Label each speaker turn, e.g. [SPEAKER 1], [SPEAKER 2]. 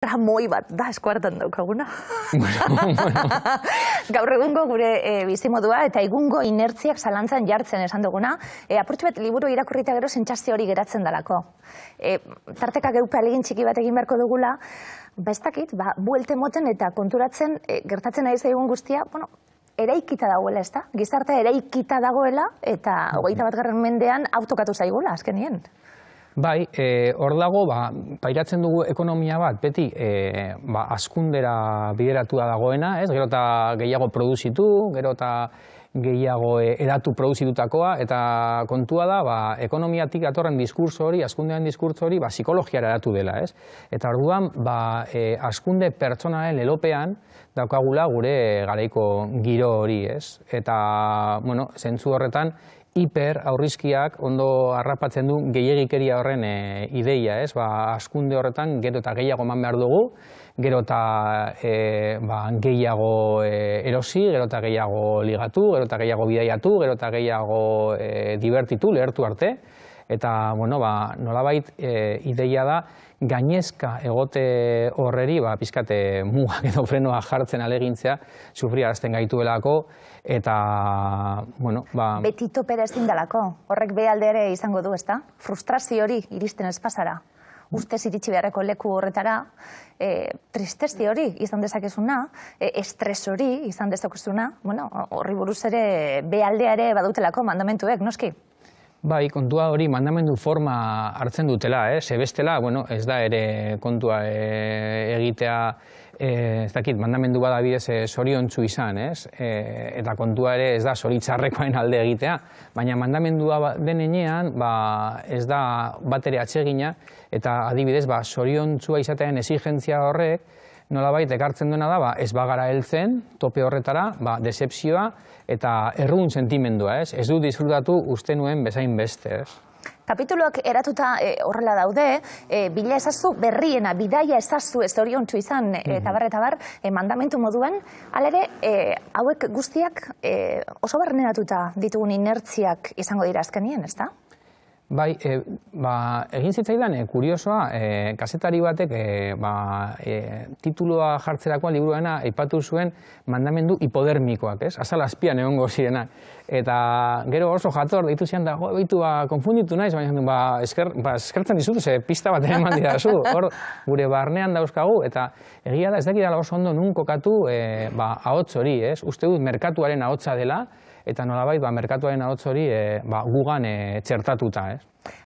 [SPEAKER 1] Tramoi bat da eskuartan daukaguna. Gaur egungo gure bizimodua eta egungo inertziak zalantzan jartzen esan duguna, apurtxu bat liburu irakurrita gero sentsazio hori geratzen dalako. Tarteka geupe alegin txiki bat egin beharko dugula, ez dakit, buelte moten eta konturatzen gertatzen ari zaigun guztia, eraikita dagoela, ez da? Gizartea eraikita dagoela eta 21. mendean autokatu zaigula, azkenien.
[SPEAKER 2] Bai, hor dago, pairatzen dugu ekonomia bat, beti hazkundera bideratua dagoena, gero eta gehiago produzitu, gero eta gehiago edatu produzitutakoa, eta kontua da, ekonomiatik datorren diskurso hori, hazkundean diskurso hori, psikologiara edatu dela, ez? Eta orduan, hazkunde pertsonalen lelopean daukagula gure garaiko giro hori, ez? Eta, bueno, zentzu horretan, hiper aurrizkiak ondo harrapatzen du gehiegikeria horren ideia, ez? Hazkunde horretan gero eta gehiago eman behar dugu, gero eta gehiago erosi, gero eta gehiago ligatu, gero eta gehiago bidaiatu, gero eta gehiago divertitu, lehertu arte. Eta, bueno, nolabait ideia da, gainezka egote horreri, pizkate mugak edo frenoa jartzen alegintzea, sufriarazten gaituelako, eta, bueno,
[SPEAKER 1] Beti topera ezin dalako, horrek behalde ere izango du, ezta? Frustrazio hori iristen ez pasara. Ustez iritsi beharreko leku horretara, tristezi hori izan dezakezuna, estres hori izan dezakezuna, horri buruz ere behaldea ere badutelako mandamentuek, noski?
[SPEAKER 2] Bai, kontua hori mandamendu forma hartzen dutela, bestela, ez da ere kontua egitea, ez dakit, mandamendu badabidez zoriontsu izan, eta kontua ere ez da zoritzarrekoen alde egitea, baina mandamendua den enean ez da bat ere atsegina, eta adibidez zoriontsua izatearen exigentzia horrek, nolabait ekartzen duena da, ez bagara heltzen, tope horretara, decepzioa eta errun sentimendua, ez dut disfrutatu uste nuen bezain beste,
[SPEAKER 1] Kapituloak eratuta horrela daude, bila ezazu berriena, bidaia ezazu ez oriontsu izan, eta bar, mandamentu moduan, hala ere, hauek guztiak oso barneratuta ditugun inertziak izango dira azkenien, ez da?
[SPEAKER 2] Bai, egin zitzaidan, kuriosoa, kazetari batek titulua jartzerakoan liburuena aipatu zuen mandamendu hipodermikoak, azal azpian egongo zirenak. Eta gero oso jator, deitu zian da, konfunditu naiz, baina eskertzen dizut, pista bat eman didazu, hor gure barnean dauzkagu, eta egia da ez dakidala oso ondo nun kokatu ahots hori, uste dut merkatuaren ahotsa dela, eta nolabait merkatuaren ahots hori gugan txertatuta.